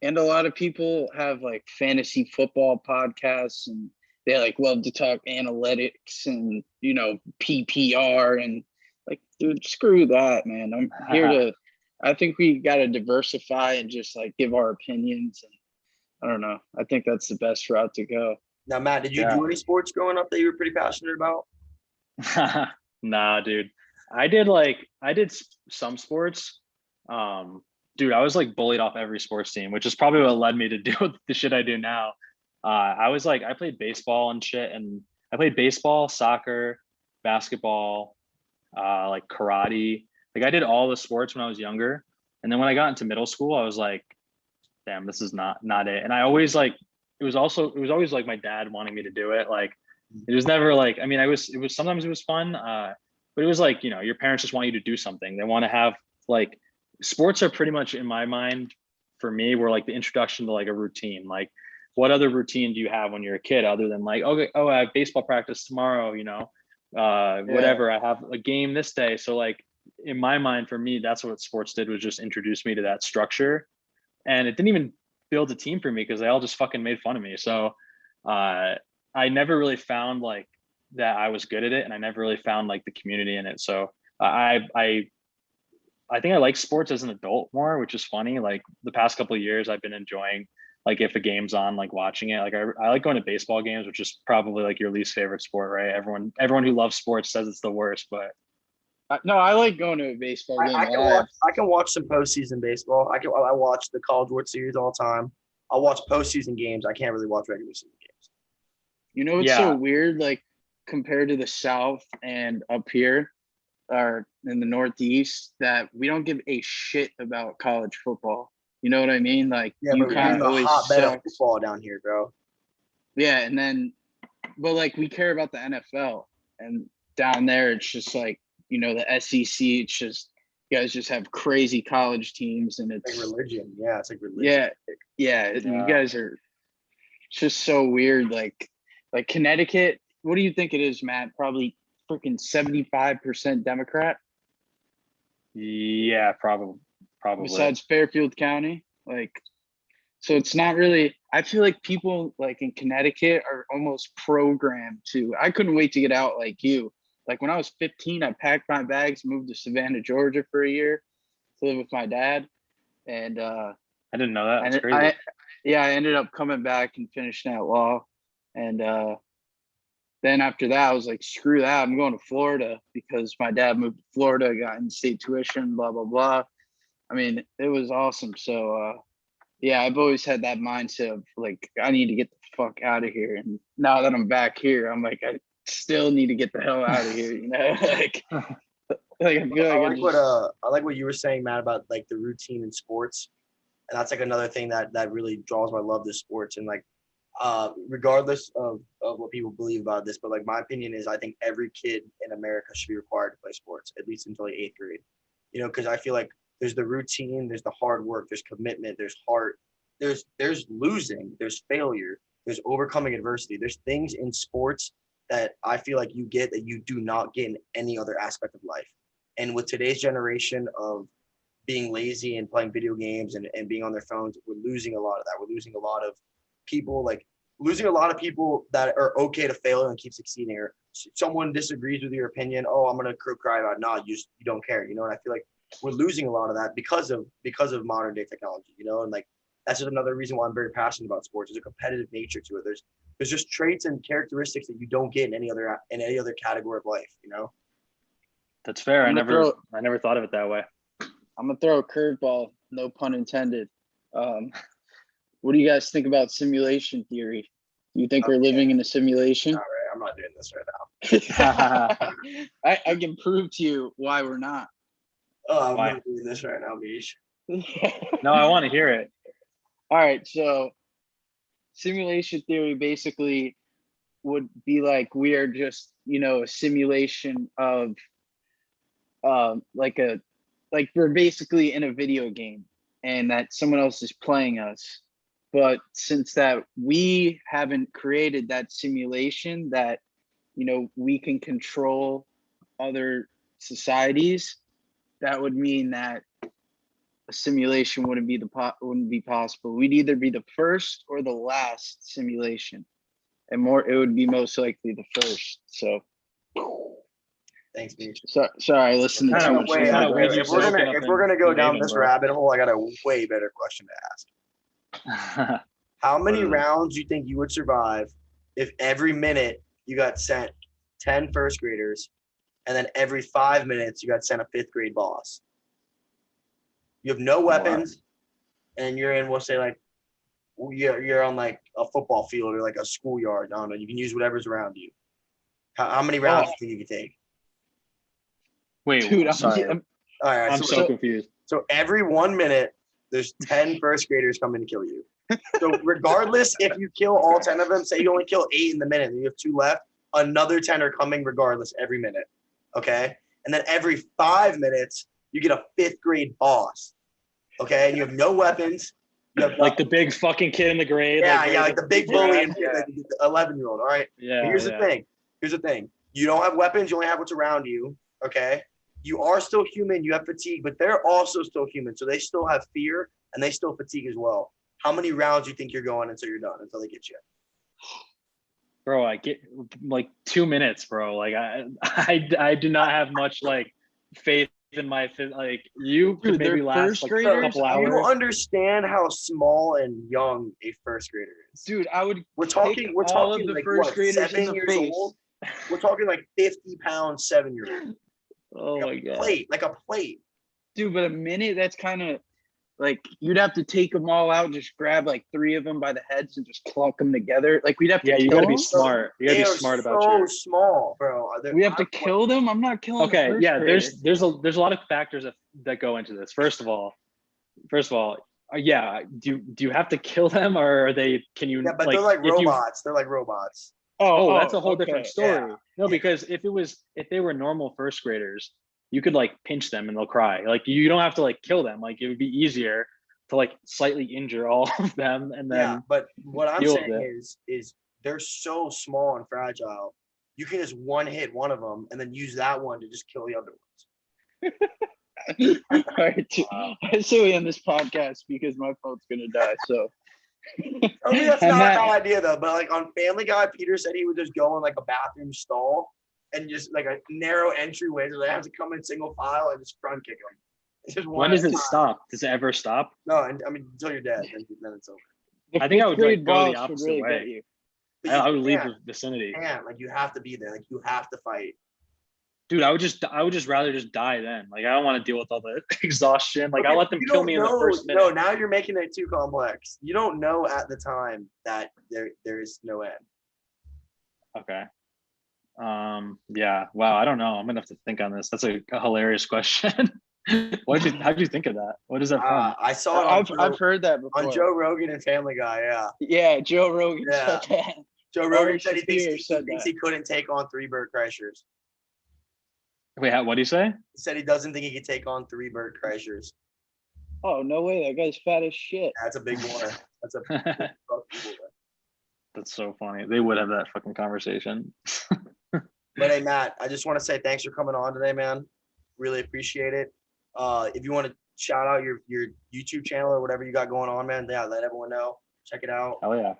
And a lot of people have like fantasy football podcasts, and they like love to talk analytics and, you know, PPR, and like, dude, screw that, man. I'm here I think we got to diversify and just like give our opinions. And I don't know. I think that's the best route to go. Now, Matt, did you do any sports growing up that you were pretty passionate about? Nah, dude. I did some sports. Dude, I was like bullied off every sports team, which is probably what led me to do the shit I do now. I played baseball and shit, and I played baseball, soccer, basketball, like karate. Like I did all the sports when I was younger. And then when I got into middle school, I was like, damn, this is not it. And I always like, it was always like my dad wanting me to do it. Like, it was never like, I mean, sometimes it was fun. But it was like, you know, your parents just want you to do something. They want to have like, sports are pretty much in my mind for me, were like the introduction to like a routine. Like what other routine do you have when you're a kid other than like, okay, I have baseball practice tomorrow, you know, whatever, I have a game this day. So like, in my mind, for me, that's what sports did, was just introduce me to that structure. And it didn't even build a team for me because they all just fucking made fun of me. So I never really found like that I was good at it, and I never really found like the community in it. So I think I like sports as an adult more, which is funny. Like the past couple of years, I've been enjoying like if a game's on, like watching it. Like I like going to baseball games, which is probably like your least favorite sport, right? Everyone who loves sports says it's the worst, but No, I like going to a baseball game. I can watch some postseason baseball. I watch the College World Series all the time. I'll watch postseason games. I can't really watch regular season games. You know, it's so weird, like compared to the South and up here or in the Northeast, that we don't give a shit about college football. You know what I mean? Like you kind of always hotbed of football down here, bro. Yeah, and then, but like we care about the NFL, and down there it's just like, you know, the SEC. It's just you guys just have crazy college teams, and it's like religion. Yeah, it's like religion. Yeah. You guys are. It's just so weird. Like Connecticut. What do you think it is, Matt? Probably freaking 75% Democrat. Yeah, probably. Besides Fairfield County, like, so it's not really. I feel like people like in Connecticut are almost programmed to. I couldn't wait to get out like you. Like when I was 15, I packed my bags, moved to Savannah, Georgia for a year to live with my dad. And I didn't know that. That's crazy. I ended up coming back and finishing at law. And then after that, I was like, screw that. I'm going to Florida because my dad moved to Florida, got in-state tuition, blah, blah, blah. I mean, it was awesome. So, yeah, I've always had that mindset of like, I need to get the fuck out of here. And now that I'm back here, I'm like, I still need to get the hell out of here, you know? I like what you were saying, Matt, about like the routine in sports. And that's like another thing that really draws my love to sports. And like, regardless of what people believe about this, but like my opinion is I think every kid in America should be required to play sports, at least until like 8th grade. You know, because I feel like there's the routine, there's the hard work, there's commitment, there's heart, there's losing, there's failure, there's overcoming adversity. There's things in sports that I feel like you get that you do not get in any other aspect of life. And with today's generation of being lazy and playing video games and being on their phones, we're losing a lot of that. We're losing a lot of people, that are okay to fail and keep succeeding. Or someone disagrees with your opinion. Oh, I'm gonna cry about it. No, you don't care, you know. And I feel like we're losing a lot of that because of modern day technology, you know. And like that's just another reason why I'm very passionate about sports. There's a competitive nature to it. There's just traits and characteristics that you don't get in any other category of life, you know. That's fair. I never thought of it that way. I'm gonna throw a curveball, no pun intended. What do you guys think about simulation theory? Do you think we're living in a simulation? All right, I'm not doing this right now. I can prove to you why we're not. Oh, I'm not doing this right now, Mish. No, I want to hear it. All right, so simulation theory basically would be like we are just, you know, a simulation of like we're basically in a video game and that someone else is playing us. But since that we haven't created that simulation that, you know, we can control other societies, that would mean that a simulation wouldn't be possible. We'd either be the first or the last simulation, and it would be most likely the first. So thanks, Mish. Sorry, I listened to too much. If we're gonna go down this rabbit hole, I got a way better question to ask. How many rounds do you think you would survive if every minute you got sent 10 first graders and then every 5 minutes you got sent a 5th grade boss? You have no weapons and you're in, we'll say like, you're on like a football field or like a schoolyard. I don't know. You can use whatever's around you. How many rounds do you think you can take? Wait, dude, I'm sorry. All right, I'm so confused. So every 1 minute, there's 10 first graders coming to kill you. So regardless, if you kill all 10 of them, say you only kill 8 in the minute and you have 2 left, another 10 are coming regardless every minute. Okay? And then every 5 minutes, you get a 5th grade boss. Okay? And you have no weapons. You have like the big fucking kid in the grade. Like the big bully and the 11-year-old. All right? Yeah. Here's the thing. You don't have weapons. You only have what's around you. Okay? You are still human. You have fatigue, but they're also still human. So they still have fear and they still fatigue as well. How many rounds do you think you're going until you're done, until they get you? bro, I get like 2 minutes, bro. Like I do not have much like faith in my like you could Dude, they're maybe last first like a graders. couple Do you hours. understand how small and young a first grader is? Dude, I would. We're kick talking all of the like first what, graders in 7 the years face. old? We're talking like 50-pound 7-year-old. Oh Like my a god. plate, like a plate. Dude, but a minute, that's kind of like you'd have to take them all out, just grab like 3 of them by the heads and just clump them together. Like we'd have to Yeah, you kill gotta be them. smart. You gotta They be are smart about so your small, bro. We have to kill them. I'm not killing. okay, the first yeah, grader. there's a lot of factors that go into this. First of all, yeah, do you have to kill them, or are they can you Yeah, but like they're like if you robots. They're like robots. oh that's a whole okay. different story. No, Yeah. because if they were normal first graders, you could like pinch them and they'll cry. Like you don't have to like kill them. Like it would be easier to like slightly injure all of them and then Yeah, but what I'm deal with saying it. is they're so small and fragile. You can just one hit one of them and then use that one to just kill the other ones. All right, dude. I say we end this podcast because my phone's gonna die. So. I mean, that's And not a that- bad idea though. But like on Family Guy, Peter said he would just go in like a bathroom stall and just like a narrow entryway, so they have to come in single file and just front kick them. It's just When one does at a it time. stop? Does it ever stop? No, and I mean until you're dead, then it's over. The I think I fifth would, grade like, go the boss would opposite really way. get you. But I would leave can't, the vicinity. like you have to be there. Like you have to fight. Dude, I would just rather just die then. Like I don't want to deal with all the exhaustion. Like Okay, I'll let them you kill don't me in know- the first minute. No, now you're making it too complex. You don't know at the time that there is no end. Okay. Yeah. Wow. I don't know. I'm gonna have to think on this. That's a hilarious question. How'd you think of that? What is that from? I saw it I've heard that before. on Joe Rogan and Family Guy. Yeah, Yeah, Joe Rogan Yeah. said that. Joe Rogan Ari said he Shaffir thinks said he that. couldn't take on 3 Bert Kreischers. Wait, what do you say? He said he doesn't think he could take on 3 Bert Kreischers. Oh no way, that guy's fat as shit. That's a big one. That's a big boy. That's so funny. They would have that fucking conversation. But hey, Matt, I just want to say thanks for coming on today, man. Really appreciate it. If you want to shout out your YouTube channel or whatever you got going on, man, yeah, let everyone know. Check it out. Hell yeah.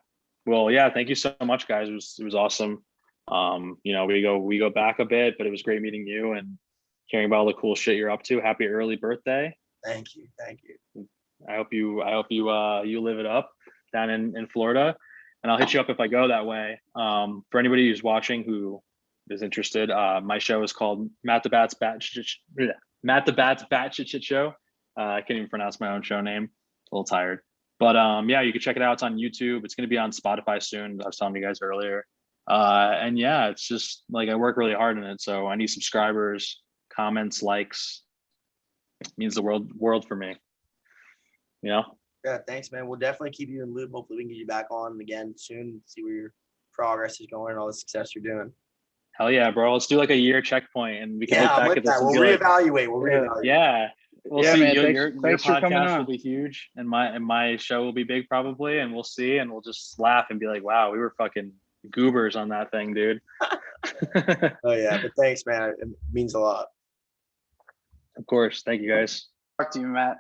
Well, yeah, thank you so much, guys. It was awesome. You know, we go back a bit, but it was great meeting you and hearing about all the cool shit you're up to. Happy early birthday. Thank you. Thank you. I hope you live it up down in Florida, and I'll hit you up if I go that way. For anybody who's watching who is interested, my show is called Matt the Bat's Batshit Show. I can't even pronounce my own show name. A little tired, but yeah, you can check it out. It's on YouTube. It's going to be on Spotify soon. I was telling you guys earlier. And yeah, it's just like I work really hard in it, so I need subscribers, comments, likes. It means the world for me. You know. Yeah, thanks, man. We'll definitely keep you in loop. Hopefully, we can get you back on again soon. See where your progress is going and all the success you're doing. Hell yeah, bro. Let's do like a year checkpoint and we can Yeah, look I'm back with at this that. and We'll be like, reevaluate. We'll reevaluate. yeah. We'll Yeah, see. man, Your thanks for coming podcast on. will be huge, and my show will be big probably, and we'll see, and we'll just laugh and be like, wow, we were fucking goobers on that thing, dude. Oh yeah, but thanks, man. It means a lot. Of course. Thank you, guys. Talk to you, Matt.